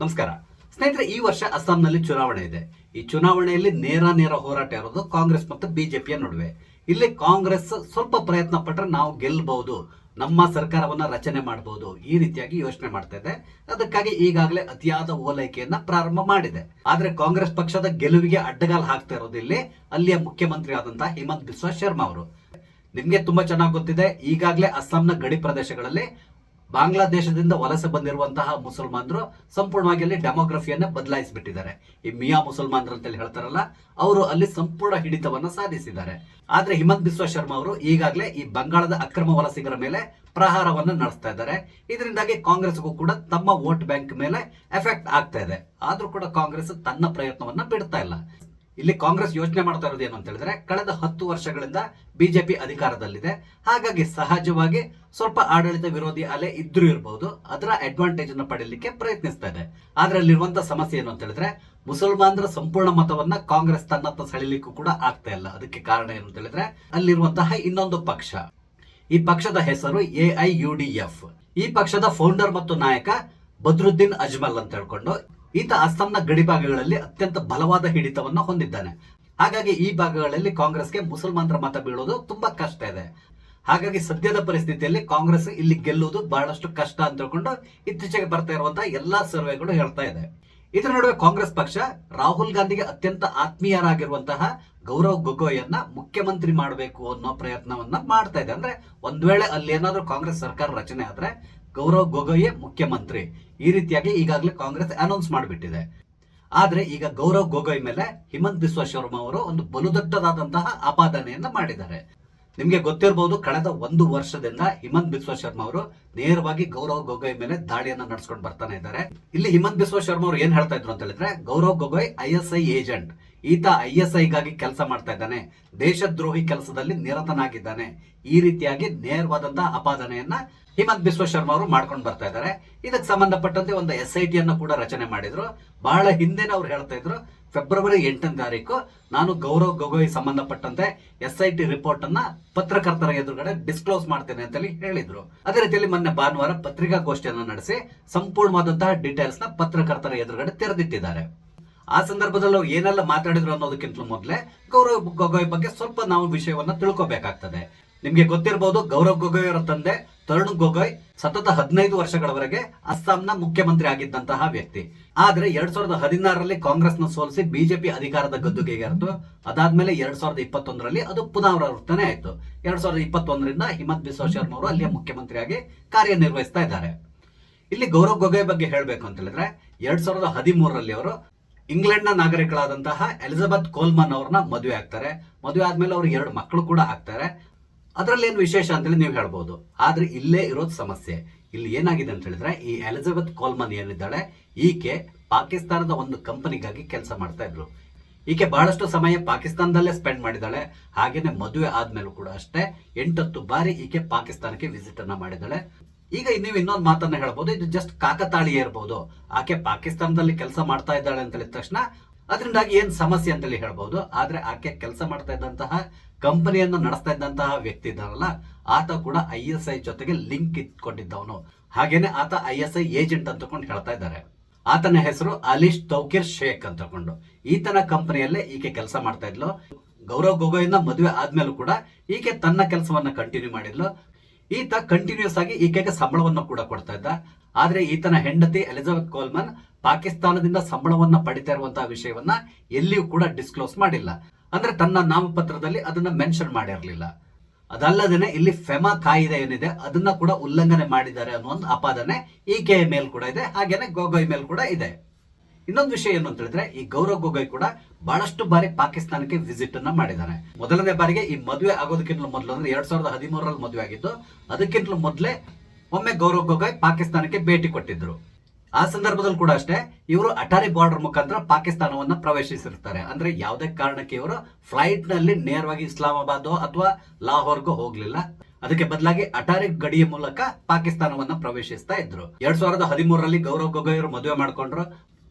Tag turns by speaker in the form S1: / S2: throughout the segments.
S1: ನಮಸ್ಕಾರ ಸ್ನೇಹಿತರೆ, ಈ ವರ್ಷ ಅಸ್ಸಾಂನಲ್ಲಿ ಚುನಾವಣೆ ಇದೆ. ಈ ಚುನಾವಣೆಯಲ್ಲಿ ನೇರ ಹೋರಾಟ ಇರೋದು ಕಾಂಗ್ರೆಸ್ ಮತ್ತು ಬಿಜೆಪಿಯ ನಡುವೆ. ಇಲ್ಲಿ ಕಾಂಗ್ರೆಸ್ ಸ್ವಲ್ಪ ಪ್ರಯತ್ನ ಪಟ್ಟರೆ ನಾವು ಗೆಲ್ಲಬಹುದು, ನಮ್ಮ ಸರ್ಕಾರವನ್ನ ರಚನೆ ಮಾಡಬಹುದು, ಈ ರೀತಿಯಾಗಿ ಯೋಚನೆ ಮಾಡ್ತಾ ಇದೆ. ಅದಕ್ಕಾಗಿ ಈಗಾಗಲೇ ಅತಿಯಾದ ಓಲೈಕೆಯನ್ನ ಪ್ರಾರಂಭ ಮಾಡಿದೆ. ಆದ್ರೆ ಕಾಂಗ್ರೆಸ್ ಪಕ್ಷದ ಗೆಲುವಿಗೆ ಅಡ್ಡಗಾಲು ಹಾಕ್ತಾ ಇರೋದು ಇಲ್ಲಿ ಅಲ್ಲಿಯ ಮುಖ್ಯಮಂತ್ರಿ ಆದಂತಹ ಹಿಮಂತ್ ಬಿಸ್ವಾ ಶರ್ಮಾ ಅವರು. ನಿಮ್ಗೆ ತುಂಬಾ ಚೆನ್ನಾಗಿ ಗೊತ್ತಿದೆ, ಈಗಾಗಲೇ ಅಸ್ಸಾಂನ ಗಡಿ ಪ್ರದೇಶಗಳಲ್ಲಿ ಬಾಂಗ್ಲಾದೇಶದಿಂದ ವಲಸೆ ಬಂದಿರುವಂತಹ ಮುಸಲ್ಮಾನರು ಸಂಪೂರ್ಣವಾಗಿ ಅಲ್ಲಿ ಡೆಮೋಗ್ರಫಿಯನ್ನ ಬದಲಾಯಿಸಿಬಿಟ್ಟಿದ್ದಾರೆ. ಈ ಮಿಯಾ ಮುಸಲ್ಮಾನರು ಅಂತೇಳಿ ಹೇಳ್ತಾರಲ್ಲ, ಅವರು ಅಲ್ಲಿ ಸಂಪೂರ್ಣ ಹಿಡಿತವನ್ನ ಸಾಧಿಸಿದ್ದಾರೆ. ಆದ್ರೆ ಹಿಮಂತ್ ಬಿಸ್ವಾ ಶರ್ಮಾ ಅವರು ಈಗಾಗಲೇ ಈ ಬಂಗಾಳದ ಅಕ್ರಮ ವಲಸಿಗರ ಮೇಲೆ ಪ್ರಹಾರವನ್ನು ನಡೆಸ್ತಾ ಇದ್ದಾರೆ. ಇದರಿಂದಾಗಿ ಕಾಂಗ್ರೆಸ್ಗೂ ಕೂಡ ತಮ್ಮ ವೋಟ್ ಬ್ಯಾಂಕ್ ಮೇಲೆ ಎಫೆಕ್ಟ್ ಆಗ್ತಾ ಇದೆ. ಆದ್ರೂ ಕೂಡ ಕಾಂಗ್ರೆಸ್ ತನ್ನ ಪ್ರಯತ್ನವನ್ನ ಬಿಡ್ತಾ ಇಲ್ಲ. ಇಲ್ಲಿ ಕಾಂಗ್ರೆಸ್ ಯೋಚನೆ ಮಾಡ್ತಾ ಇರೋದು ಏನು ಅಂತ ಹೇಳಿದ್ರೆ, ಕಳೆದ 10 ವರ್ಷಗಳಿಂದ ಬಿಜೆಪಿ ಅಧಿಕಾರದಲ್ಲಿದೆ. ಹಾಗಾಗಿ ಸಹಜವಾಗಿ ಸ್ವಲ್ಪ ಆಡಳಿತ ವಿರೋಧಿ ಅಲೆ ಇದ್ರೂ ಇರಬಹುದು, ಅದರ ಅಡ್ವಾಂಟೇಜ್ ಅನ್ನು ಪಡೆಯಲಿಕ್ಕೆ ಪ್ರಯತ್ನಿಸ್ತಾ ಇದೆ. ಆದ್ರೆ ಅಲ್ಲಿರುವಂತಹ ಸಮಸ್ಯೆ ಏನು ಅಂತ ಹೇಳಿದ್ರೆ, ಮುಸಲ್ಮಾನರ ಸಂಪೂರ್ಣ ಮತವನ್ನ ಕಾಂಗ್ರೆಸ್ ತನ್ನತ್ತ ಸೆಳೆಯಲಿಕ್ಕೂ ಕೂಡ ಆಗ್ತಾ ಇಲ್ಲ. ಅದಕ್ಕೆ ಕಾರಣ ಏನು ಅಂತ ಹೇಳಿದ್ರೆ, ಅಲ್ಲಿರುವಂತಹ ಇನ್ನೊಂದು ಪಕ್ಷ, ಈ ಪಕ್ಷದ ಹೆಸರು AIUDF. ಈ ಪಕ್ಷದ ಫೌಂಡರ್ ಮತ್ತು ನಾಯಕ ಬದ್ರುದ್ದೀನ್ ಅಜ್ಮಲ್ ಅಂತ ಹೇಳ್ಕೊಂಡು ಈತ ಅಸ್ಸಾಂನ ಗಡಿ ಭಾಗಗಳಲ್ಲಿ ಅತ್ಯಂತ ಬಲವಾದ ಹಿಡಿತವನ್ನ ಹೊಂದಿದ್ದಾನೆ. ಹಾಗಾಗಿ ಈ ಭಾಗಗಳಲ್ಲಿ ಕಾಂಗ್ರೆಸ್ಗೆ ಮುಸಲ್ಮಾನರ ಮತ ಬೀಳೋದು ತುಂಬಾ ಕಷ್ಟ ಇದೆ. ಹಾಗಾಗಿ ಸದ್ಯದ ಪರಿಸ್ಥಿತಿಯಲ್ಲಿ ಕಾಂಗ್ರೆಸ್ ಇಲ್ಲಿ ಗೆಲ್ಲುವುದು ಬಹಳಷ್ಟು ಕಷ್ಟ ಅಂತ ಹೇಳ್ಕೊಂಡು ಇತ್ತೀಚೆಗೆ ಬರ್ತಾ ಇರುವಂತಹ ಎಲ್ಲಾ ಸರ್ವೆಗಳು ಹೇಳ್ತಾ ಇದೆ. ಇದರ ನಡುವೆ ಕಾಂಗ್ರೆಸ್ ಪಕ್ಷ ರಾಹುಲ್ ಗಾಂಧಿಗೆ ಅತ್ಯಂತ ಆತ್ಮೀಯರಾಗಿರುವಂತಹ ಗೌರವ್ ಗೊಗೊಯ್ಯನ್ನ ಮುಖ್ಯಮಂತ್ರಿ ಮಾಡಬೇಕು ಅನ್ನೋ ಪ್ರಯತ್ನವನ್ನ ಮಾಡ್ತಾ ಇದೆ. ಅಂದ್ರೆ ಒಂದ್ ವೇಳೆ ಅಲ್ಲಿ ಏನಾದ್ರೂ ಕಾಂಗ್ರೆಸ್ ಸರ್ಕಾರ ರಚನೆ ಆದ್ರೆ ಗೌರವ್ ಗೊಗೊಯ್ ಮುಖ್ಯಮಂತ್ರಿ, ಈ ರೀತಿಯಾಗಿ ಈಗಾಗಲೇ ಕಾಂಗ್ರೆಸ್ ಅನೌನ್ಸ್ ಮಾಡಿಬಿಟ್ಟಿದೆ. ಆದ್ರೆ ಈಗ ಗೌರವ್ ಗೊಗೊಯ್ ಮೇಲೆ ಹಿಮಂತ್ ಬಿಸ್ವಾ ಶರ್ಮಾ ಅವರು ಒಂದು ಬಲುದೊಡ್ಡದಾದಂತಹ ಆಪಾದನೆಯನ್ನ ಮಾಡಿದ್ದಾರೆ. ನಿಮ್ಗೆ ಗೊತ್ತಿರಬಹುದು, ಕಳೆದ 1 ವರ್ಷದಿಂದ ಹಿಮಂತ್ ಬಿಸ್ವಾ ಶರ್ಮಾ ಅವರು ನೇರವಾಗಿ ಗೌರವ್ ಗೊಗೊಯ್ ಮೇಲೆ ದಾಳಿಯನ್ನ ನಡೆಸ್ಕೊಂಡು ಬರ್ತಾನೆ ಇದ್ದಾರೆ. ಇಲ್ಲಿ ಹಿಮಂತ್ ಬಿಸ್ವಾ ಶರ್ಮಾ ಅವರು ಏನ್ ಹೇಳ್ತಾ ಇದ್ರು ಅಂತ ಹೇಳಿದ್ರೆ, ಗೌರವ್ ಗೊಗೊಯ್ ISI ಏಜೆಂಟ್, ಈತ ISI ಗಾಗಿ ಕೆಲಸ ಮಾಡ್ತಾ ಇದ್ದಾನೆ, ದೇಶದ್ರೋಹಿ ಕೆಲಸದಲ್ಲಿ ನಿರತನಾಗಿದ್ದಾನೆ, ಈ ರೀತಿಯಾಗಿ ನೇರವಾದಂತಹ ಆಪಾದನೆಯನ್ನ ಹಿಮಂತ್ ಬಿಸ್ವಾ ಶರ್ಮಾ ಅವರು ಮಾಡ್ಕೊಂಡು ಬರ್ತಾ ಇದ್ದಾರೆ. ಇದಕ್ಕೆ ಸಂಬಂಧಪಟ್ಟಂತೆ ಒಂದು SIT ಅನ್ನು ಕೂಡ ರಚನೆ ಮಾಡಿದ್ರು. ಬಹಳ ಹಿಂದೆನೆ ಅವ್ರು ಹೇಳ್ತಾ ಇದ್ರು, ಫೆಬ್ರವರಿ 8ನೇ ತಾರೀಕು ನಾನು ಗೌರವ್ ಗೊಗೊಯ್ ಸಂಬಂಧಪಟ್ಟಂತೆ SIT ರಿಪೋರ್ಟ್ ಅನ್ನ ಪತ್ರಕರ್ತರ ಎದುರುಗಡೆ ಡಿಸ್ಕ್ಲೋಸ್ ಮಾಡ್ತೇನೆ ಅಂತ ಹೇಳಿದ್ರು. ಅದೇ ರೀತಿಯಲ್ಲಿ ಮೊನ್ನೆ ಭಾನುವಾರ ಪತ್ರಿಕಾಗೋಷ್ಠಿಯನ್ನು ನಡೆಸಿ ಸಂಪೂರ್ಣವಾದಂತಹ ಡೀಟೇಲ್ಸ್ ನ ಪತ್ರಕರ್ತರ ಎದುರುಗಡೆ ತೆರೆದಿಟ್ಟಿದ್ದಾರೆ. ಆ ಸಂದರ್ಭದಲ್ಲಿ ಅವ್ರು ಏನೆಲ್ಲ ಮಾತಾಡಿದ್ರು ಅನ್ನೋದಕ್ಕಿಂತ ಮೊದಲೇ ಗೌರವ್ ಗೊಗೊಯ್ ಬಗ್ಗೆ ಸ್ವಲ್ಪ ನಾವು ವಿಷಯವನ್ನ ತಿಳ್ಕೊಬೇಕಾಗ್ತದೆ. ನಿಮ್ಗೆ ಗೊತ್ತಿರಬಹುದು, ಗೌರವ್ ಗೊಗೊಯ್ ಅವರ ತಂದೆ ತರುಣ್ ಗೊಗೊಯ್ ಸತತ 15 ವರ್ಷಗಳವರೆಗೆ ಅಸ್ಸಾಂನ ಮುಖ್ಯಮಂತ್ರಿ ಆಗಿದ್ದಂತಹ ವ್ಯಕ್ತಿ. ಆದ್ರೆ 2016ರಲ್ಲಿ ಕಾಂಗ್ರೆಸ್ನ ಸೋಲಿಸಿ ಬಿಜೆಪಿ ಅಧಿಕಾರದ ಗದ್ದುಗೆಗೇರಿತು. ಅದಾದ್ಮೇಲೆ 2021ರಲ್ಲಿ ಅದು ಪುನರಾವರ್ತನೆ ಆಯ್ತು. 2021ರಿಂದ ಹಿಮಂತ್ ಬಿಸ್ವಾ ಶರ್ಮಾ ಅವರು ಅಲ್ಲಿಯ ಮುಖ್ಯಮಂತ್ರಿಯಾಗಿ ಕಾರ್ಯನಿರ್ವಹಿಸ್ತಾ ಇದ್ದಾರೆ. ಇಲ್ಲಿ ಗೌರವ್ ಗೊಗೊಯ್ ಬಗ್ಗೆ ಹೇಳ್ಬೇಕು ಅಂತ ಹೇಳಿದ್ರೆ, 2013ರಲ್ಲಿ ಅವರು ಇಂಗ್ಲೆಂಡ್ ನ ನಾಗರಿಕಳಾದಂತಹ ಎಲಿಜಬೆತ್ ಕೋಲ್ಮನ್ ಅವ್ರನ್ನ ಮದುವೆ ಆಗ್ತಾರೆ. ಮದುವೆ ಆದ್ಮೇಲೆ ಅವ್ರಿಗೆ 2 ಮಕ್ಕಳು ಕೂಡ ಆಗ್ತಾರೆ. ಅದರಲ್ಲಿ ಏನು ವಿಶೇಷ ಅಂತೇಳಿ ನೀವು ಹೇಳ್ಬೋದು. ಆದ್ರೆ ಇಲ್ಲೇ ಇರೋದು ಸಮಸ್ಯೆ. ಇಲ್ಲಿ ಏನಾಗಿದೆ ಅಂತ ಹೇಳಿದ್ರೆ, ಈ ಎಲಿಜಬೆತ್ ಕೋಲ್ಮನ್ ಏನಿದ್ದಾಳೆ, ಈಕೆ ಪಾಕಿಸ್ತಾನದ ಒಂದು ಕಂಪನಿಗಾಗಿ ಕೆಲಸ ಮಾಡ್ತಾ ಇದ್ರು. ಈಕೆ ಬಹಳಷ್ಟು ಸಮಯ ಪಾಕಿಸ್ತಾನದಲ್ಲೇ ಸ್ಪೆಂಡ್ ಮಾಡಿದ್ದಾಳೆ. ಹಾಗೇನೆ ಮದುವೆ ಆದ್ಮೇಲೂ ಕೂಡ ಅಷ್ಟೇ 8-10 ಬಾರಿ ಈಕೆ ಪಾಕಿಸ್ತಾನಕ್ಕೆ ವಿಸಿಟ್ ಅನ್ನ ಮಾಡಿದ್ದಾಳೆ. ಈಗ ನೀವು ಇನ್ನೊಂದು ಮಾತನ್ನ ಹೇಳ್ಬೋದು, ಇದು ಜಸ್ಟ್ ಕಾಕತಾಳೀಯ ಇರಬಹುದು, ಆಕೆ ಪಾಕಿಸ್ತಾನದಲ್ಲಿ ಕೆಲಸ ಮಾಡ್ತಾ ಇದ್ದಾಳೆ ಅಂತ ಹೇಳಿದ ತಕ್ಷಣ ಅದರಿಂದಾಗಿ ಏನ್ ಸಮಸ್ಯೆ ಅಂತೇಳಿ ಹೇಳ್ಬಹುದು. ಆದ್ರೆ ಆಕೆ ಕೆಲಸ ಮಾಡ್ತಾ ಇದ್ದಂತಹ ಕಂಪನಿಯನ್ನು ನಡೆಸ್ತಾ ಇದ್ದಂತಹ ವ್ಯಕ್ತಿ ಇದ್ದಾರಲ್ಲ, ಆತ ಕೂಡ ISI ಜೊತೆಗೆ ಲಿಂಕ್ ಇಟ್ಕೊಂಡಿದ್ದವನು. ಹಾಗೇನೆ ಆತ ISI ಏಜೆಂಟ್ ಅಂತಕೊಂಡು ಹೇಳ್ತಾ ಇದ್ದಾರೆ. ಆತನ ಹೆಸರು ಅಲಿಶ್ ತೌಕಿರ್ ಶೇಖ್ ಅಂತಕೊಂಡು. ಈತನ ಕಂಪನಿಯಲ್ಲೇ ಈಕೆ ಕೆಲಸ ಮಾಡ್ತಾ ಇದ್ಲು. ಗೌರವ್ ಗೊಗೊಯ್ನ ಮದುವೆ ಆದ್ಮೇಲೂ ಕೂಡ ಈಕೆ ತನ್ನ ಕೆಲಸವನ್ನ ಕಂಟಿನ್ಯೂ ಮಾಡಿದ್ಲು. ಈತ ಕಂಟಿನ್ಯೂಸ್ ಆಗಿ ಈಕೆಗೆ ಸಂಬಳವನ್ನು ಕೂಡ ಕೊಡ್ತಾ ಇದ್ದ. ಆದ್ರೆ ಈತನ ಹೆಂಡತಿ ಎಲಿಜಬೆತ್ ಕೋಲ್ಮನ್ ಪಾಕಿಸ್ತಾನದಿಂದ ಸಂಬಳವನ್ನ ಪಡಿತಾ ಇರುವಂತಹ ವಿಷಯವನ್ನ ಎಲ್ಲಿಯೂ ಕೂಡ ಡಿಸ್ಕ್ಲೋಸ್ ಮಾಡಿಲ್ಲ. ಅಂದ್ರೆ ತನ್ನ ನಾಮಪತ್ರದಲ್ಲಿ ಅದನ್ನ ಮೆನ್ಷನ್ ಮಾಡಿರಲಿಲ್ಲ. ಅದಲ್ಲದೇನೆ ಇಲ್ಲಿ ಫೆಮಾ ಕಾಯಿದೆ ಏನಿದೆ ಅದನ್ನ ಕೂಡ ಉಲ್ಲಂಘನೆ ಮಾಡಿದ್ದಾರೆ ಅನ್ನೋ ಒಂದು ಆಪಾದನೆ ಈಕೆಯ ಮೇಲ್ ಕೂಡ ಇದೆ, ಹಾಗೇನೆ ಗೊಗೊಯ್ ಮೇಲ್ ಕೂಡ ಇದೆ. ಇನ್ನೊಂದು ವಿಷಯ ಏನು ಅಂತ ಹೇಳಿದ್ರೆ, ಈ ಗೌರವ್ ಗೊಗೊಯ್ ಕೂಡ ಬಹಳಷ್ಟು ಬಾರಿ ಪಾಕಿಸ್ತಾನಕ್ಕೆ ವಿಸಿಟ್ ಅನ್ನ ಮಾಡಿದ್ದಾನೆ. ಮೊದಲನೇ ಬಾರಿಗೆ ಈ ಮದುವೆ ಆಗೋದಕ್ಕಿಂತಲೂ ಮೊದಲು, ಅಂದ್ರೆ 2013ರಲ್ಲಿ ಮದುವೆ ಆಗಿದ್ದು, ಅದಕ್ಕಿಂತಲೂ ಮೊದಲೇ ಒಮ್ಮೆ ಗೌರವ್ ಗೊಗೊಯ್ ಪಾಕಿಸ್ತಾನಕ್ಕೆ ಭೇಟಿ ಕೊಟ್ಟಿದ್ರು. ಆ ಸಂದರ್ಭದಲ್ಲಿ ಕೂಡ ಅಷ್ಟೇ ಇವರು ಅಟಾರಿ ಬಾರ್ಡರ್ ಮುಖಾಂತರ ಪಾಕಿಸ್ತಾನವನ್ನ ಪ್ರವೇಶಿಸಿರ್ತಾರೆ. ಅಂದ್ರೆ ಯಾವುದೇ ಕಾರಣಕ್ಕೆ ಇವರು ಫ್ಲೈಟ್ ನಲ್ಲಿ ನೇರವಾಗಿ ಇಸ್ಲಾಮಾಬಾದ್ ಅಥವಾ ಲಾಹೋರ್ಗೂ ಹೋಗ್ಲಿಲ್ಲ. ಅದಕ್ಕೆ ಬದಲಾಗಿ ಅಟಾರಿ ಗಡಿಯ ಮೂಲಕ ಪಾಕಿಸ್ತಾನವನ್ನ ಪ್ರವೇಶಿಸ್ತಾ ಇದ್ರು. 2013ರಲ್ಲಿ ಗೌರವ್ ಗೊಗೊಯ್ ಅವರು ಮದುವೆ ಮಾಡ್ಕೊಂಡ್ರು.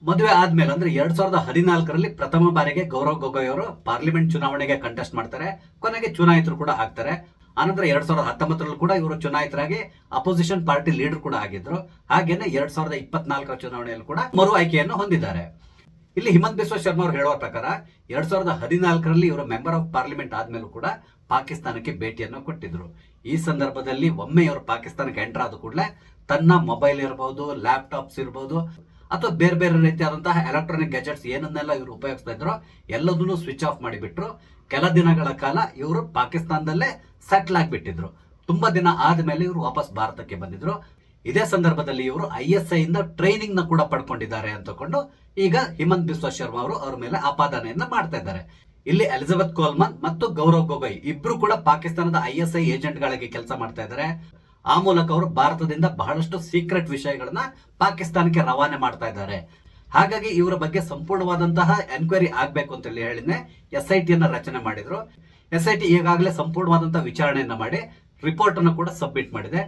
S1: ಮದುವೆ ಆದ್ಮೇಲೆ ಅಂದ್ರೆ 2014ರಲ್ಲಿ ಪ್ರಥಮ ಬಾರಿಗೆ ಗೌರವ್ ಗೊಗೊಯ್ ಅವರು ಪಾರ್ಲಿಮೆಂಟ್ ಚುನಾವಣೆಗೆ ಕಂಟೆಸ್ಟ್ ಮಾಡ್ತಾರೆ. ಕೊನೆಗೆ ಚುನಾಯಿತರು ಕೂಡ ಆಗ್ತಾರೆ. ಆನಂತರ 2019 ಕೂಡ ಇವರು ಚುನಾಯಿತರಾಗಿ ಅಪೋಸಿಷನ್ ಪಾರ್ಟಿ ಲೀಡರ್ ಕೂಡ ಆಗಿದ್ರು. ಹಾಗೇನೆ 2024 ಚುನಾವಣೆಯಲ್ಲಿ ಕೂಡ ಮರು ಆಯ್ಕೆಯನ್ನು ಹೊಂದಿದ್ದಾರೆ. ಇಲ್ಲಿ ಹಿಮಂತ್ ಬಿಸ್ವಾ ಶರ್ಮಾ ಅವರು ಹೇಳುವ ಪ್ರಕಾರ 2014 ಇವರು ಮೆಂಬರ್ ಆಫ್ ಪಾರ್ಲಿಮೆಂಟ್ ಆದ್ಮೇಲೂ ಕೂಡ ಪಾಕಿಸ್ತಾನಕ್ಕೆ ಭೇಟಿಯನ್ನು ಕೊಟ್ಟಿದ್ರು. ಈ ಸಂದರ್ಭದಲ್ಲಿ ಒಮ್ಮೆ ಇವರು ಪಾಕಿಸ್ತಾನಕ್ಕೆ ಎಂಟರ್ ಆದ ಕೂಡಲೇ ತನ್ನ ಮೊಬೈಲ್ ಇರಬಹುದು, ಲ್ಯಾಪ್ಟಾಪ್ಸ್ ಇರಬಹುದು ಅಥವಾ ಬೇರೆ ಬೇರೆ ರೀತಿಯಾದಂತಹ ಎಲೆಕ್ಟ್ರಾನಿಕ್ ಗ್ಯಾಜೆಟ್ಸ್ ಏನನ್ನೆಲ್ಲ ಇವರು ಉಪಯೋಗಿಸ್ತಾ ಇದ್ರು ಎಲ್ಲದನ್ನು ಸ್ವಿಚ್ ಆಫ್ ಮಾಡಿಬಿಟ್ರು. ಕೆಲ ದಿನಗಳ ಕಾಲ ಇವರು ಪಾಕಿಸ್ತಾನದಲ್ಲೇ ಸೆಟ್ಲ್ ಆಗಿಬಿಟ್ಟಿದ್ರು. ತುಂಬಾ ದಿನ ಆದ್ಮೇಲೆ ಇವರು ವಾಪಸ್ ಭಾರತಕ್ಕೆ ಬಂದಿದ್ರು. ಇದೇ ಸಂದರ್ಭದಲ್ಲಿ ಇವರು ISI ಇಂದ ಟ್ರೈನಿಂಗ್ ನ ಕೂಡ ಪಡ್ಕೊಂಡಿದ್ದಾರೆ ಅಂತಕೊಂಡು ಈಗ ಹಿಮಂತ್ ಬಿಸ್ವಾ ಶರ್ಮಾ ಅವರು ಅವ್ರ ಮೇಲೆ ಆಪಾದನೆಯನ್ನ ಮಾಡ್ತಾ ಇದ್ದಾರೆ. ಇಲ್ಲಿ ಎಲಿಜಬೆತ್ ಕೋಲ್ಮನ್ ಮತ್ತು ಗೌರವ್ ಗೊಗೊಯ್ ಇಬ್ರು ಕೂಡ ಪಾಕಿಸ್ತಾನದ ISI ಏಜೆಂಟ್ ಗಳಿಗೆ ಕೆಲಸ ಮಾಡ್ತಾ ಇದ್ದಾರೆ. ಆ ಮೂಲಕ ಅವರು ಭಾರತದಿಂದ ಬಹಳಷ್ಟು ಸೀಕ್ರೆಟ್ ವಿಷಯಗಳನ್ನ ಪಾಕಿಸ್ತಾನಕ್ಕೆ ರವಾನೆ ಮಾಡ್ತಾ ಇದ್ದಾರೆ. ಹಾಗಾಗಿ ಇವರ ಬಗ್ಗೆ ಸಂಪೂರ್ಣವಾದಂತಹ ಎನ್ಕ್ವೈರಿ ಆಗ್ಬೇಕು ಅಂತ ಹೇಳಿನೇ SIT ಅನ್ನ ರಚನೆ ಮಾಡಿದ್ರು. SIT ಈಗಾಗಲೇ ಸಂಪೂರ್ಣವಾದಂತಹ ವಿಚಾರಣೆಯನ್ನ ಮಾಡಿ ರಿಪೋರ್ಟ್ ಅನ್ನು ಕೂಡ ಸಬ್ಮಿಟ್ ಮಾಡಿದೆ.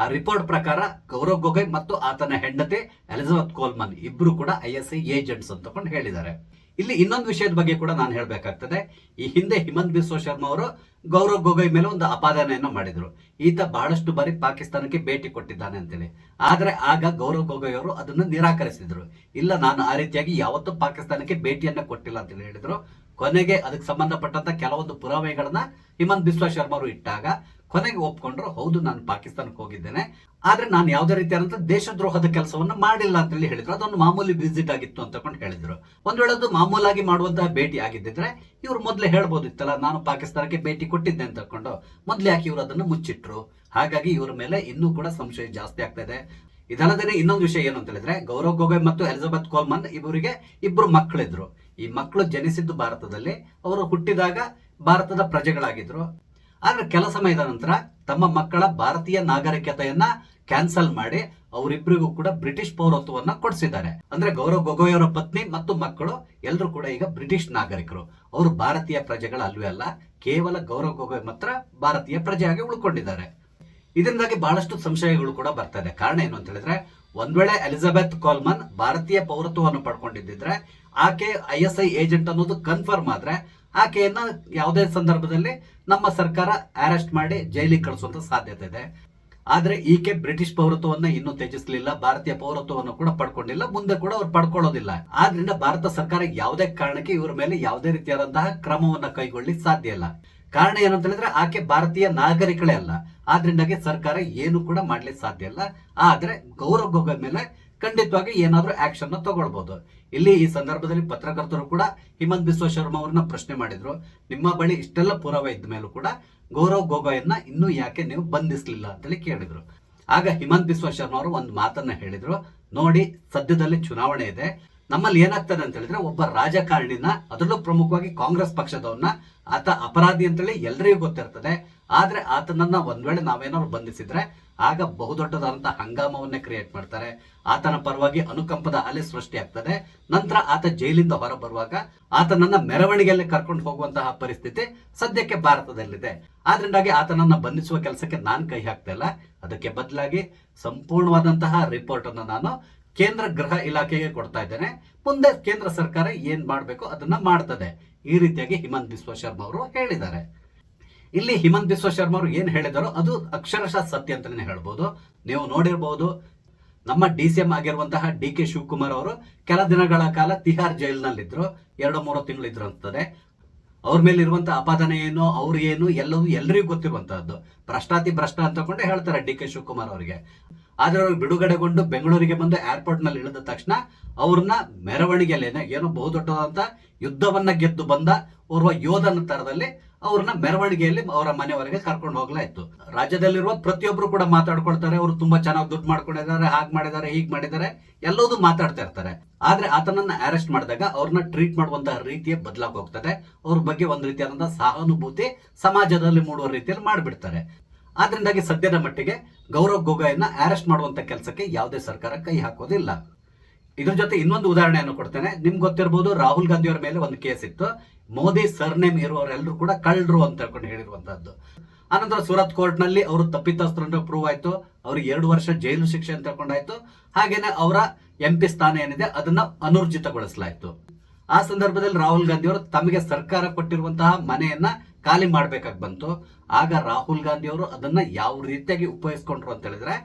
S1: ಆ ರಿಪೋರ್ಟ್ ಪ್ರಕಾರ ಗೌರವ್ ಗೊಗೊಯ್ ಮತ್ತು ಆತನ ಹೆಂಡತಿ ಎಲಿಜಬೆತ್ ಕೋಲ್ಮನ್ ಇಬ್ರು ಕೂಡ ISI ಏಜೆಂಟ್ಸ್ ಅಂತಕೊಂಡು ಹೇಳಿದ್ದಾರೆ. ಇಲ್ಲಿ ಇನ್ನೊಂದು ವಿಷಯದ ಬಗ್ಗೆ ಕೂಡ ನಾನು ಹೇಳಬೇಕಾಗ್ತದೆ. ಈ ಹಿಂದೆ ಹಿಮಂತ್ ಬಿಸ್ವಾ ಶರ್ಮಾ ಅವರು ಗೌರವ್ ಗೊಗೊಯ್ ಮೇಲೆ ಒಂದು ಆಪಾದನೆಯನ್ನು ಮಾಡಿದ್ರು. ಈತ ಬಹಳಷ್ಟು ಬಾರಿ ಪಾಕಿಸ್ತಾನಕ್ಕೆ ಭೇಟಿ ಕೊಟ್ಟಿದ್ದಾನೆ ಅಂತೇಳಿ. ಆದ್ರೆ ಆಗ ಗೌರವ್ ಗೊಗೊಯ್ ಅವರು ಅದನ್ನು ನಿರಾಕರಿಸಿದ್ರು. ಇಲ್ಲ, ನಾನು ಆ ರೀತಿಯಾಗಿ ಯಾವತ್ತೂ ಪಾಕಿಸ್ತಾನಕ್ಕೆ ಭೇಟಿಯನ್ನ ಕೊಟ್ಟಿಲ್ಲ ಅಂತ ಹೇಳಿದ್ರು. ಕೊನೆಗೆ ಅದಕ್ಕೆ ಸಂಬಂಧಪಟ್ಟಂತ ಕೆಲವೊಂದು ಪುರಾವೆಗಳನ್ನ ಹಿಮಂತ್ ಬಿಸ್ವಾ ಶರ್ಮಾ ಅವರು ಇಟ್ಟಾಗ ಕೊನೆಗೆ ಒಪ್ಕೊಂಡ್ರು, ಹೌದು ನಾನು ಪಾಕಿಸ್ತಾನಕ್ಕೆ ಹೋಗಿದ್ದೇನೆ, ಆದ್ರೆ ನಾನು ಯಾವುದೇ ರೀತಿಯಾದಂತಹ ದೇಶದ್ರೋಹದ ಕೆಲಸವನ್ನ ಮಾಡಿಲ್ಲ ಅಂತ ಹೇಳಿ ಹೇಳಿದ್ರು. ಅದೊಂದು ಮಾಮೂಲಿ ವಿಸಿಟ್ ಆಗಿತ್ತು ಅಂತ ಹೇಳಿದ್ರು. ಒಂದ್ ವೇಳೆ ಅದು ಮಾಮೂಲಾಗಿ ಮಾಡುವಂತಹ ಭೇಟಿ ಆಗಿದ್ದಿದ್ರೆ ಇವ್ರು ಮೊದಲೇ ಹೇಳ್ಬೋದಿತ್ತಲ್ಲ, ನಾನು ಪಾಕಿಸ್ತಾನಕ್ಕೆ ಭೇಟಿ ಕೊಟ್ಟಿದ್ದೆ ಅಂತ ತಕೊಂಡು. ಮೊದ್ಲು ಯಾಕೆ ಇವರು ಅದನ್ನು ಮುಚ್ಚಿಟ್ರು? ಹಾಗಾಗಿ ಇವರ ಮೇಲೆ ಇನ್ನೂ ಕೂಡ ಸಂಶಯ ಜಾಸ್ತಿ ಆಗ್ತಾ ಇದೆ. ಇದಲ್ಲದೆ ಇನ್ನೊಂದು ವಿಷಯ ಏನು ಅಂತ ಹೇಳಿದ್ರೆ, ಗೌರವ್ ಗೊಗೊಯ್ ಮತ್ತು ಎಲಿಜಬೆತ್ ಕೋಲ್ಮನ್ ಇವರಿಗೆ ಇಬ್ರು ಮಕ್ಕಳಿದ್ರು. ಈ ಮಕ್ಕಳು ಜನಿಸಿದ್ದು ಭಾರತದಲ್ಲಿ, ಅವರು ಹುಟ್ಟಿದಾಗ ಭಾರತದ ಪ್ರಜೆಗಳಾಗಿದ್ರು. ಆದ್ರೆ ಕೆಲ ಸಮಯದ ನಂತರ ತಮ್ಮ ಮಕ್ಕಳ ಭಾರತೀಯ ನಾಗರಿಕತೆಯನ್ನ ಕ್ಯಾನ್ಸಲ್ ಮಾಡಿ ಅವರಿಬ್ಬರಿಗೂ ಕೂಡ ಬ್ರಿಟಿಷ್ ಪೌರತ್ವವನ್ನ ಕೊಡಿಸಿದ್ದಾರೆ. ಅಂದ್ರೆ ಗೌರವ್ ಗೊಗೊಯ್ ಅವರ ಪತ್ನಿ ಮತ್ತು ಮಕ್ಕಳು ಎಲ್ಲರೂ ಕೂಡ ಈಗ ಬ್ರಿಟಿಷ್ ನಾಗರಿಕರು. ಅವರು ಭಾರತೀಯ ಪ್ರಜೆಗಳು ಅಲ್ವೇ ಅಲ್ಲ, ಕೇವಲ ಗೌರವ್ ಗೊಗೊಯ್ ಮಾತ್ರ ಭಾರತೀಯ ಪ್ರಜೆಯಾಗಿ ಉಳ್ಕೊಂಡಿದ್ದಾರೆ. ಇದರಿಂದಾಗಿ ಬಹಳಷ್ಟು ಸಂಶಯಗಳು ಕೂಡ ಬರ್ತಾ ಇದೆ. ಕಾರಣ ಏನು ಅಂತ ಹೇಳಿದ್ರೆ, ಒಂದ್ ವೇಳೆ ಎಲಿಜಬೆತ್ ಕೋಲ್ಮನ್ ಭಾರತೀಯ ಪೌರತ್ವವನ್ನು ಪಡ್ಕೊಂಡಿದ್ದಿದ್ರೆ, ಆಕೆ ISI ಏಜೆಂಟ್ ಅನ್ನೋದು ಕನ್ಫರ್ಮ್ ಆದ್ರೆ ಆಕೆಯನ್ನ ಯಾವುದೇ ಸಂದರ್ಭದಲ್ಲಿ ನಮ್ಮ ಸರ್ಕಾರ ಅರೆಸ್ಟ್ ಮಾಡಿ ಜೈಲಿಗೆ ಕಳಿಸುವಂತ ಸಾಧ್ಯತೆ ಇದೆ. ಆದ್ರೆ ಈಕೆ ಬ್ರಿಟಿಷ್ ಪೌರತ್ವವನ್ನ ಇನ್ನೂ ತ್ಯಜಿಸಲಿಲ್ಲ, ಭಾರತೀಯ ಪೌರತ್ವವನ್ನು ಕೂಡ ಪಡ್ಕೊಂಡಿಲ್ಲ, ಮುಂದೆ ಕೂಡ ಅವ್ರು ಪಡ್ಕೊಳ್ಳೋದಿಲ್ಲ. ಆದ್ರಿಂದ ಭಾರತ ಸರ್ಕಾರ ಯಾವುದೇ ಕಾರಣಕ್ಕೆ ಇವರ ಮೇಲೆ ಯಾವುದೇ ರೀತಿಯಾದಂತಹ ಕ್ರಮವನ್ನ ಕೈಗೊಳ್ಳಿ ಸಾಧ್ಯ ಇಲ್ಲ. ಕಾರಣ ಏನಂತ ಹೇಳಿದ್ರೆ, ಆಕೆ ಭಾರತೀಯ ನಾಗರಿಕಳೇ ಅಲ್ಲ. ಆದ್ರಿಂದಾಗಿ ಸರ್ಕಾರ ಏನು ಕೂಡ ಮಾಡ್ಲಿಕ್ಕೆ ಸಾಧ್ಯ ಇಲ್ಲ. ಆದ್ರೆ ಗೌರವ್ ಗೊಗೊಯ್ ಮೇಲೆ ಖಂಡಿತವಾಗಿ ಏನಾದ್ರೂ ಆಕ್ಷನ್ ತಗೊಳ್ಬಹುದು. ಇಲ್ಲಿ ಈ ಸಂದರ್ಭದಲ್ಲಿ ಪತ್ರಕರ್ತರು ಕೂಡ ಹಿಮಂತ್ ಬಿಸ್ವಾ ಶರ್ಮಾ ಅವ್ರನ್ನ ಪ್ರಶ್ನೆ ಮಾಡಿದ್ರು, ನಿಮ್ಮ ಬಳಿ ಇಷ್ಟೆಲ್ಲ ಪುರಾವೆ ಇದ್ದ ಮೇಲೂ ಕೂಡ ಗೌರವ್ ಗೊಗೊಯ್ನ ಇನ್ನೂ ಯಾಕೆ ನೀವು ಬಂಧಿಸಲಿಲ್ಲ ಅಂತೇಳಿ ಕೇಳಿದ್ರು. ಆಗ ಹಿಮಂತ್ ಬಿಸ್ವಾ ಶರ್ಮಾ ಅವರು ಒಂದು ಮಾತನ್ನ ಹೇಳಿದ್ರು, ನೋಡಿ, ಸದ್ಯದಲ್ಲಿ ಚುನಾವಣೆ ಇದೆ, ನಮ್ಮಲ್ಲಿ ಏನಾಗ್ತದೆ ಅಂತ ಹೇಳಿದ್ರೆ, ಒಬ್ಬ ರಾಜಕಾರಣಿನ, ಅದರಲ್ಲೂ ಪ್ರಮುಖವಾಗಿ ಕಾಂಗ್ರೆಸ್ ಪಕ್ಷದವನ್ನ, ಆತ ಅಪರಾಧಿ ಅಂತೇಳಿ ಎಲ್ರಿಗೂ ಗೊತ್ತಿರ್ತದೆ. ಆದ್ರೆ ಆತನನ್ನ ಒಂದ್ ವೇಳೆ ನಾವೇನಾದ್ರು ಬಂಧಿಸಿದ್ರೆ ಆಗ ಬಹುದೊಡ್ಡದಾದಂತಹ ಹಂಗಾಮವನ್ನೇ ಕ್ರಿಯೇಟ್ ಮಾಡ್ತಾರೆ. ಆತನ ಪರವಾಗಿ ಅನುಕಂಪದ ಅಲೆ ಸೃಷ್ಟಿ ಆಗ್ತದೆ. ನಂತರ ಆತ ಜೈಲಿಂದ ಹೊರ ಬರುವಾಗ ಆತನನ್ನ ಮೆರವಣಿಗೆಯಲ್ಲಿ ಕರ್ಕೊಂಡು ಹೋಗುವಂತಹ ಪರಿಸ್ಥಿತಿ ಸದ್ಯಕ್ಕೆ ಭಾರತದಲ್ಲಿದೆ. ಆದ್ರಿಂದಾಗಿ ಆತನನ್ನ ಬಂಧಿಸುವ ಕೆಲಸಕ್ಕೆ ನಾನ್ ಕೈ ಹಾಕ್ತಾ ಇಲ್ಲ. ಅದಕ್ಕೆ ಬದಲಾಗಿ ಸಂಪೂರ್ಣವಾದಂತಹ ರಿಪೋರ್ಟ್ ಅನ್ನು ನಾನು ಕೇಂದ್ರ ಗೃಹ ಇಲಾಖೆಗೆ ಕೊಡ್ತಾ ಇದ್ದೇನೆ. ಮುಂದೆ ಕೇಂದ್ರ ಸರ್ಕಾರ ಏನ್ ಮಾಡ್ಬೇಕು ಅದನ್ನ ಮಾಡ್ತದೆ. ಈ ರೀತಿಯಾಗಿ ಹಿಮಂತ್ ಬಿಸ್ವಾ ಶರ್ಮಾ ಅವರು ಹೇಳಿದ್ದಾರೆ. ಇಲ್ಲಿ ಹಿಮಂತ್ ಬಿಸ್ವಾ ಶರ್ಮಾ ಅವರು ಏನ್ ಹೇಳಿದಾರೋ ಅದು ಅಕ್ಷರಶಃ ಸತ್ಯ ಅಂತಾನೆ ಹೇಳ್ಬೋದು. ನೀವು ನೋಡಿರ್ಬಹುದು, ನಮ್ಮ DCM ಆಗಿರುವಂತಹ DK ಶಿವಕುಮಾರ್ ಅವರು ಕೆಲ ದಿನಗಳ ಕಾಲ ತಿಹಾರ್ ಜೈಲಿನಲ್ಲಿದ್ರು. 2-3 ತಿಂಗಳು ಇದ್ರು ಅಂತದೆ. ಅವ್ರ ಮೇಲೆ ಇರುವಂತಹ ಅಪಾದನೆ ಏನು, ಅವ್ರು ಏನು, ಎಲ್ಲವೂ ಎಲ್ಲರಿಗೂ ಗೊತ್ತಿರುವಂತಹದ್ದು. ಭ್ರಷ್ಟ ಅಂತಕೊಂಡೆ ಹೇಳ್ತಾರೆ DK ಶಿವಕುಮಾರ್ ಅವರಿಗೆ. ಆದ್ರೆ ಅವ್ರು ಬಿಡುಗಡೆಗೊಂಡು ಬೆಂಗಳೂರಿಗೆ ಬಂದು ಏರ್ಪೋರ್ಟ್ ನಲ್ಲಿ ಇಳಿದ ತಕ್ಷಣ ಅವ್ರನ್ನ ಮೆರವಣಿಗೆಯಲ್ಲೇನೆ ಏನೋ ಬಹುದೊಡ್ಡದಂತ ಯುದ್ಧವನ್ನ ಗೆದ್ದು ಬಂದ ಓರ್ವ ಯೋಧನ ತರದಲ್ಲಿ ಅವ್ರನ್ನ ಮೆರವಣಿಗೆಯಲ್ಲಿ ಅವರ ಮನೆಯವರೆಗೆ ಕರ್ಕೊಂಡು ಹೋಗ್ಲಾಯ್ತು. ರಾಜ್ಯದಲ್ಲಿರುವ ಪ್ರತಿಯೊಬ್ರು ಕೂಡ ಮಾತಾಡ್ಕೊಳ್ತಾರೆ, ಅವರು ತುಂಬಾ ಚೆನ್ನಾಗಿ ದುಡ್ಡು ಮಾಡ್ಕೊಂಡಿದ್ದಾರೆ, ಹಾಗೆ ಮಾಡಿದ್ದಾರೆ, ಹೀಗೆ ಮಾಡಿದ್ದಾರೆ, ಎಲ್ಲದೂ ಮಾತಾಡ್ತಾ ಇರ್ತಾರೆ. ಆದ್ರೆ ಆತನನ್ನ ಅರೆಸ್ಟ್ ಮಾಡಿದಾಗ ಅವ್ರನ್ನ ಟ್ರೀಟ್ ಮಾಡುವಂತಹ ರೀತಿಯೇ ಬದಲಾಗಿ ಹೋಗ್ತದೆ. ಅವ್ರ ಬಗ್ಗೆ ಒಂದ್ ರೀತಿಯಾದಂತಹ ಸಹಾನುಭೂತಿ ಸಮಾಜದಲ್ಲಿ ಮೂಡುವ ರೀತಿಯಲ್ಲಿ ಮಾಡ್ಬಿಡ್ತಾರೆ. ಆದ್ರಿಂದಾಗಿ ಸದ್ಯದ ಮಟ್ಟಿಗೆ ಗೌರವ್ ಗೊಗೊಯ್ನ ಅರೆಸ್ಟ್ ಮಾಡುವಂತ ಕೆಲಸಕ್ಕೆ ಯಾವುದೇ ಸರ್ಕಾರ ಕೈ ಹಾಕೋದಿಲ್ಲ. ಇದ್ರ ಜೊತೆ ಇನ್ನೊಂದು ಉದಾಹರಣೆಯನ್ನು ಕೊಡ್ತೇನೆ. ನಿಮ್ಗೆ ಗೊತ್ತಿರಬಹುದು, ರಾಹುಲ್ ಗಾಂಧಿ ಅವರ ಮೇಲೆ ಒಂದು ಕೇಸ್ ಇತ್ತು. ಮೋದಿ ಸರ್ನೇಮ್ ಇರುವವರೆಲ್ಲರೂ ಕೂಡ ಕಳ್ಳರು ಅಂತ ಹೇಳ್ಕೊಂಡು ಹೇಳಿರುವಂತಹದ್ದು. ಆನಂತರ ಸೂರತ್ ಕೋರ್ಟ್ ನಲ್ಲಿ ಅವರು ತಪ್ಪಿತಸ್ಥರು ಪ್ರೂವ್ ಆಯ್ತು. ಅವ್ರಿಗೆ 2 ವರ್ಷ ಜೈಲು ಶಿಕ್ಷೆ ಅಂತ ಹೇಳ್ಕೊಂಡಾಯ್ತು. ಹಾಗೇನೆ ಅವರ MP ಸ್ಥಾನ ಏನಿದೆ ಅದನ್ನ ಅನೂರ್ಜಿತಗೊಳಿಸಲಾಯ್ತು. ಆ ಸಂದರ್ಭದಲ್ಲಿ ರಾಹುಲ್ ಗಾಂಧಿ ಅವರು ತಮಗೆ ಸರ್ಕಾರ ಕೊಟ್ಟಿರುವಂತಹ ಮನೆಯನ್ನ ಖಾಲಿ ಮಾಡ್ಬೇಕಾಗಿ ಬಂತು. ಆಗ ರಾಹುಲ್ ಗಾಂಧಿ ಅವರು ಅದನ್ನ ಯಾವ ರೀತಿಯಾಗಿ ಉಪಯೋಗಿಸ್ಕೊಂಡ್ರು ಅಂತ ಹೇಳಿದ್ರೆ,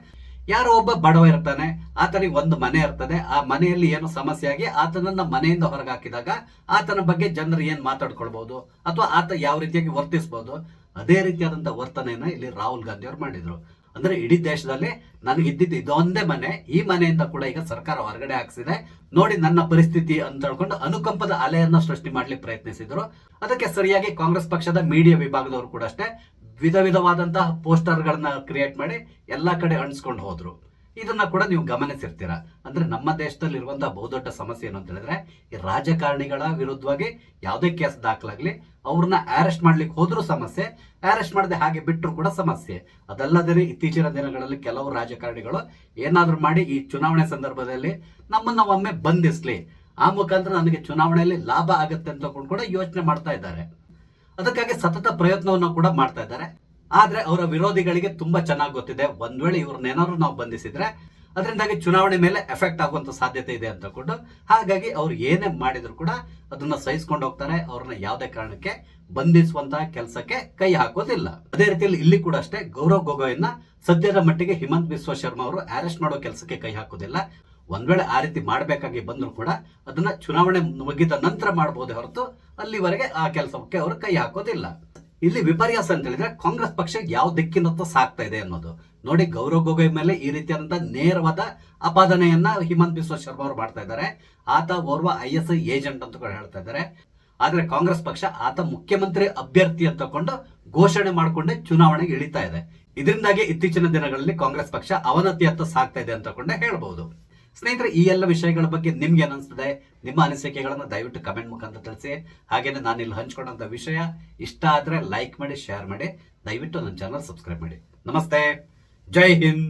S1: ಯಾರೋ ಒಬ್ಬ ಬಡವ ಇರ್ತಾನೆ, ಆತನಿಗೆ ಒಂದು ಮನೆ ಇರ್ತದೆ, ಆ ಮನೆಯಲ್ಲಿ ಏನೋ ಸಮಸ್ಯೆ ಆಗಿ ಆತನನ್ನ ಮನೆಯಿಂದ ಹೊರಗೆ ಹಾಕಿದಾಗ ಆತನ ಬಗ್ಗೆ ಜನರು ಏನ್ ಮಾತಾಡ್ಕೊಳ್ಬಹುದು ಅಥವಾ ಆತ ಯಾವ ರೀತಿಯಾಗಿ ವರ್ತಿಸಬಹುದು, ಅದೇ ರೀತಿಯಾದಂತಹ ವರ್ತನೆಯನ್ನ ಇಲ್ಲಿ ರಾಹುಲ್ ಗಾಂಧಿ ಅವರು ಮಾಡಿದ್ರು. ಅಂದ್ರೆ ಇಡೀ ದೇಶದಲ್ಲಿ ನನಗೆ ಇದ್ದಿದ್ದು ಇದೊಂದೇ ಮನೆ, ಈ ಮನೆಯಿಂದ ಕೂಡ ಈಗ ಸರ್ಕಾರ ಹೊರಗಡೆ ಹಾಕ್ಸಿದೆ, ನೋಡಿ ನನ್ನ ಪರಿಸ್ಥಿತಿ ಅಂತ ಹೇಳ್ಕೊಂಡು ಅನುಕಂಪದ ಅಲೆಯನ್ನ ಸೃಷ್ಟಿ ಮಾಡ್ಲಿಕ್ಕೆ ಪ್ರಯತ್ನಿಸಿದ್ರು. ಅದಕ್ಕೆ ಸರಿಯಾಗಿ ಕಾಂಗ್ರೆಸ್ ಪಕ್ಷದ ಮೀಡಿಯಾ ವಿಭಾಗದವರು ಕೂಡ ಅಷ್ಟೇ ವಿಧವಾದಂತಹ ಪೋಸ್ಟರ್ ಗಳನ್ನ ಕ್ರಿಯೇಟ್ ಮಾಡಿ ಎಲ್ಲಾ ಕಡೆ ಅಂಟಿಸ್ಕೊಂಡು ಹೋದ್ರು. ಇದನ್ನ ಕೂಡ ನೀವು ಗಮನಿಸಿರ್ತೀರಾ. ಅಂದ್ರೆ ನಮ್ಮ ದೇಶದಲ್ಲಿ ಇರುವಂತಹ ಬಹುದೊಡ್ಡ ಸಮಸ್ಯೆ ಏನು ಅಂತ ಹೇಳಿದ್ರೆ, ಈ ರಾಜಕಾರಣಿಗಳ ವಿರುದ್ಧವಾಗಿ ಯಾವುದೇ ಕೇಸ್ ದಾಖಲಾಗ್ಲಿ, ಅವ್ರನ್ನ ಅರೆಸ್ಟ್ ಮಾಡ್ಲಿಕ್ಕೆ ಹೋದ್ರೂ ಸಮಸ್ಯೆ, ಅರೆಸ್ಟ್ ಮಾಡದೆ ಹಾಗೆ ಬಿಟ್ಟರು ಕೂಡ ಸಮಸ್ಯೆ. ಅದಲ್ಲದೆ ಇತ್ತೀಚಿನ ದಿನಗಳಲ್ಲಿ ಕೆಲವು ರಾಜಕಾರಣಿಗಳು ಏನಾದ್ರೂ ಮಾಡಿ ಈ ಚುನಾವಣೆ ಸಂದರ್ಭದಲ್ಲಿ ನಮ್ಮನ್ನ ಒಮ್ಮೆ ಬಂಧಿಸ್ಲಿ, ಆ ಮುಖಾಂತರ ನನಗೆ ಚುನಾವಣೆಯಲ್ಲಿ ಲಾಭ ಆಗುತ್ತೆ ಅಂತ ಕೂಡ ಯೋಚನೆ ಮಾಡ್ತಾ ಇದ್ದಾರೆ. ಅದಕ್ಕಾಗಿ ಸತತ ಪ್ರಯತ್ನವನ್ನು ಕೂಡ ಮಾಡ್ತಾ ಇದ್ದಾರೆ. ಆದ್ರೆ ಅವರ ವಿರೋಧಿಗಳಿಗೆ ತುಂಬಾ ಚೆನ್ನಾಗಿ ಗೊತ್ತಿದೆ, ಒಂದ್ ವೇಳೆ ಇವ್ರನ್ನೇನಾದ್ರು ನಾವು ಬಂಧಿಸಿದ್ರೆ ಅದರಿಂದಾಗಿ ಚುನಾವಣೆ ಮೇಲೆ ಎಫೆಕ್ಟ್ ಆಗುವಂತ ಸಾಧ್ಯತೆ ಇದೆ ಅಂತ ಹಾಗಾಗಿ ಅವ್ರು ಏನೇ ಮಾಡಿದ್ರು ಕೂಡ ಅದನ್ನ ಸಹಿಸ್ಕೊಂಡು ಹೋಗ್ತಾರೆ. ಅವ್ರನ್ನ ಯಾವುದೇ ಕಾರಣಕ್ಕೆ ಬಂಧಿಸುವಂತಹ ಕೆಲಸಕ್ಕೆ ಕೈ ಹಾಕೋದಿಲ್ಲ. ಅದೇ ರೀತಿಯಲ್ಲಿ ಇಲ್ಲಿ ಕೂಡ ಅಷ್ಟೇ ಗೌರವ್ ಗೊಗೊಯ್ನ ಸದ್ಯದ ಮಟ್ಟಿಗೆ ಹಿಮಂತ್ ಬಿಸ್ವಾ ಶರ್ಮಾ ಅವರು ಅರೆಸ್ಟ್ ಮಾಡೋ ಕೆಲಸಕ್ಕೆ ಕೈ ಹಾಕೋದಿಲ್ಲ. ಒಂದ್ ವೇಳೆ ಆ ರೀತಿ ಮಾಡಬೇಕಾಗಿ ಬಂದ್ರು ಕೂಡ ಅದನ್ನ ಚುನಾವಣೆ ಮುಗಿದ ನಂತರ ಮಾಡಬಹುದೇ ಹೊರತು ಅಲ್ಲಿವರೆಗೆ ಆ ಕೆಲಸಕ್ಕೆ ಅವರು ಕೈ ಹಾಕೋದಿಲ್ಲ. ಇಲ್ಲಿ ವಿಪರ್ಯಾಸ ಅಂತ ಹೇಳಿದ್ರೆ ಕಾಂಗ್ರೆಸ್ ಪಕ್ಷ ಯಾವ ದಿಕ್ಕಿನತ್ತ ಸಾಕ್ತಾ ಇದೆ ಅನ್ನೋದು ನೋಡಿ. ಗೌರವ್ ಗೊಗೊಯ್ ಮೇಲೆ ಈ ರೀತಿಯಾದಂತಹ ನೇರವಾದ ಅಪಾದನೆಯನ್ನ ಹಿಮಂತ್ ಬಿಸ್ವಾ ಶರ್ಮಾ ಅವರು ಮಾಡ್ತಾ ಇದ್ದಾರೆ. ಆತ ಓರ್ವ ISI ಏಜೆಂಟ್ ಅಂತ ಕೂಡ ಹೇಳ್ತಾ ಇದ್ದಾರೆ. ಆದ್ರೆ ಕಾಂಗ್ರೆಸ್ ಪಕ್ಷ ಆತ ಮುಖ್ಯಮಂತ್ರಿ ಅಭ್ಯರ್ಥಿ ಅಂತ ತಕೊಂಡು ಘೋಷಣೆ ಮಾಡಿಕೊಂಡೇ ಚುನಾವಣೆಗೆ ಇಳಿತಾ ಇದೆ. ಇದರಿಂದಾಗಿ ಇತ್ತೀಚಿನ ದಿನಗಳಲ್ಲಿ ಕಾಂಗ್ರೆಸ್ ಪಕ್ಷ ಅವನತಿಯತ್ತ ಸಾಕ್ತಾ ಇದೆ ಅಂತ ಹೇಳ್ಬಹುದು. ಸ್ನೇಹಿತರೆ, ಈ ಎಲ್ಲ ವಿಷಯಗಳ ಬಗ್ಗೆ ನಿಮ್ಗೆ ಏನಿಸ್ತದೆ, ನಿಮ್ಮ ಅನಿಸಿಕೆಗಳನ್ನು ದಯವಿಟ್ಟು ಕಮೆಂಟ್ ಮುಖಾಂತರ ತಿಳಿಸಿ. ಹಾಗೇನೆ ನಾನು ಇಲ್ಲಿ ಹಂಚ್ಕೊಂಡಂತ ವಿಷಯ ಇಷ್ಟ ಆದ್ರೆ ಲೈಕ್ ಮಾಡಿ, ಶೇರ್ ಮಾಡಿ, ದಯವಿಟ್ಟು ನನ್ನ ಚಾನಲ್ ಸಬ್ಸ್ಕ್ರೈಬ್ ಮಾಡಿ. ನಮಸ್ತೆ, ಜೈ ಹಿಂದ್.